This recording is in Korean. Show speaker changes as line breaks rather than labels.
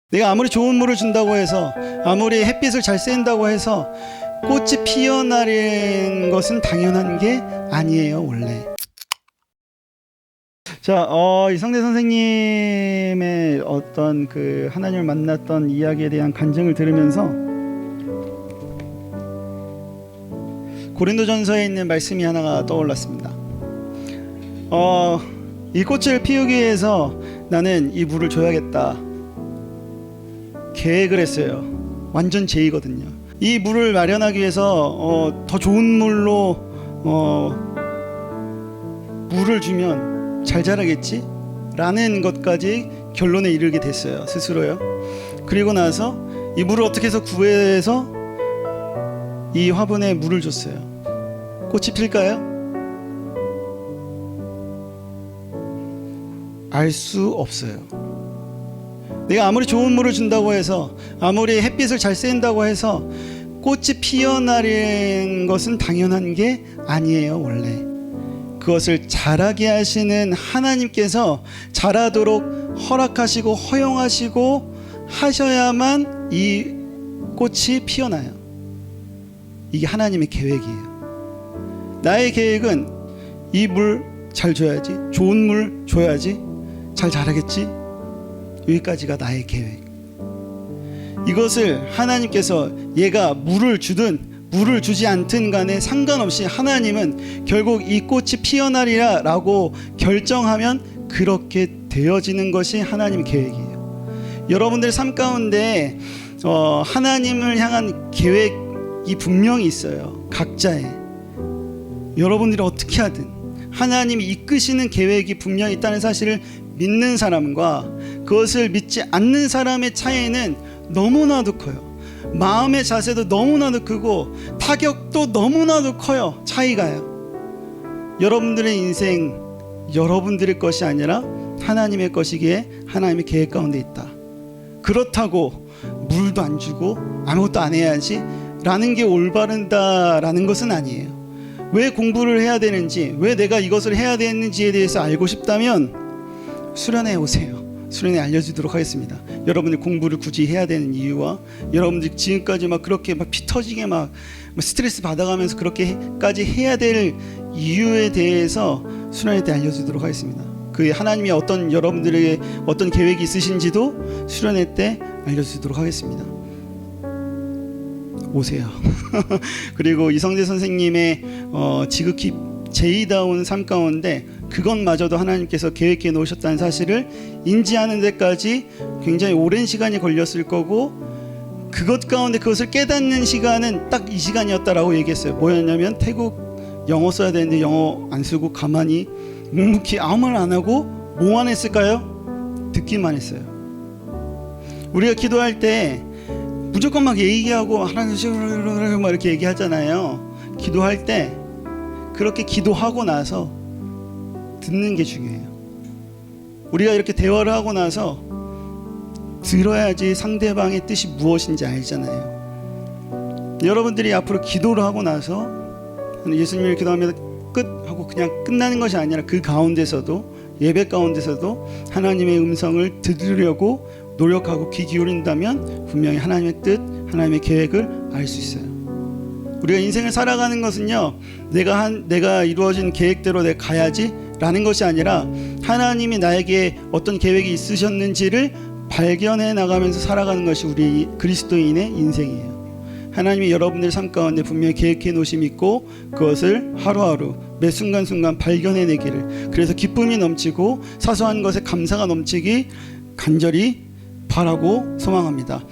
내가 아무리 좋은 물을 준다고 해서, 아무리 햇빛을 잘 쐰다고 해서 꽃이 피어나는 것은 당연한 게 아니에요, 원래. 자, 이성대 선생님의 어떤 그 하나님을 만났던 이야기에 대한 간증을 들으면서 고린도전서에 있는 말씀이 하나가 떠올랐습니다. 이 꽃을 피우기 위해서 나는 이 물을 줘야겠다 계획을 했어요. 완전 제의거든요. 이 물을 마련하기 위해서 더 좋은 물로 물을 주면 잘 자라겠지? 라는 것까지 결론에 이르게 됐어요, 스스로요. 그리고 나서 이 물을 어떻게 해서 구해서 이 화분에 물을 줬어요. 꽃이 필까요? 알 수 없어요. 내가 아무리 좋은 물을 준다고 해서, 아무리 햇빛을 잘 쐰다고 해서 꽃이 피어나는 것은 당연한 게 아니에요, 원래. 그것을 자라게 하시는 하나님께서 자라도록 허락하시고 허용하시고 하셔야만 이 꽃이 피어나요. 이게 하나님의 계획이에요. 나의 계획은 이 물 잘 줘야지, 좋은 물 줘야지, 잘 자라겠지, 여기까지가 나의 계획. 이것을 하나님께서 얘가 물을 주든 물을 주지 않든 간에 상관없이 하나님은 결국 이 꽃이 피어나리라 라고 결정하면 그렇게 되어지는 것이 하나님의 계획이에요. 여러분들 삶 가운데 하나님을 향한 계획이 분명히 있어요. 각자의. 여러분들이 어떻게 하든 하나님이 이끄시는 계획이 분명히 있다는 사실을 믿는 사람과 그것을 믿지 않는 사람의 차이는 너무나도 커요. 마음의 자세도 너무나도 크고 타격도 너무나도 커요. 차이가요. 여러분들의 인생 여러분들의 것이 아니라 하나님의 것이기에 하나님의 계획 가운데 있다. 그렇다고 물도 안 주고 아무것도 안 해야지 라는 게 올바른다라는 것은 아니에요. 왜 공부를 해야 되는지, 왜 내가 이것을 해야 되는지에 대해서 알고 싶다면 수련회 오세요. 수련회 알려주도록 하겠습니다. 여러분들 공부를 굳이 해야 되는 이유와 여러분들 지금까지 막 그렇게 막 피 터지게 막 스트레스 받아가면서 그렇게까지 해야 될 이유에 대해서 수련회 때 알려주도록 하겠습니다. 그 하나님이 어떤 여러분들에게 어떤 계획이 있으신지도 수련회 때 알려주도록 하겠습니다. 오세요. 그리고 이성재 선생님의 지극히 제의다운 삶 가운데 그것마저도 하나님께서 계획해 놓으셨다는 사실을 인지하는 데까지 굉장히 오랜 시간이 걸렸을 거고, 그것 가운데 그것을 깨닫는 시간은 딱 이 시간이었다라고 얘기했어요. 뭐였냐면 태국 영어 써야 되는데 영어 안 쓰고 가만히 묵묵히 아무 말 안 하고 뭐만 했을까요? 듣기만 했어요. 우리가 기도할 때 무조건 막 얘기하고 하나님 막 이렇게 얘기하잖아요. 기도할 때 그렇게 기도하고 나서 듣는 게 중요해요. 우리가 이렇게 대화를 하고 나서 들어야지 상대방의 뜻이 무엇인지 알잖아요. 여러분들이 앞으로 기도를 하고 나서 예수님을 기도하면 끝 하고 그냥 끝나는 것이 아니라 그 가운데서도, 예배 가운데서도 하나님의 음성을 들으려고 노력하고 귀 기울인다면 분명히 하나님의 뜻, 하나님의 계획을 알 수 있어요. 우리가 인생을 살아가는 것은요, 내가 이루어진 계획대로 내가 가야지 라는 것이 아니라 하나님이 나에게 어떤 계획이 있으셨는지를 발견해 나가면서 살아가는 것이 우리 그리스도인의 인생이에요. 하나님이 여러분들 삶 가운데 분명히 계획해 놓으심이 있고 그것을 하루하루 매 순간순간 발견해내기를, 그래서 기쁨이 넘치고 사소한 것에 감사가 넘치기 간절히 바라고 소망합니다.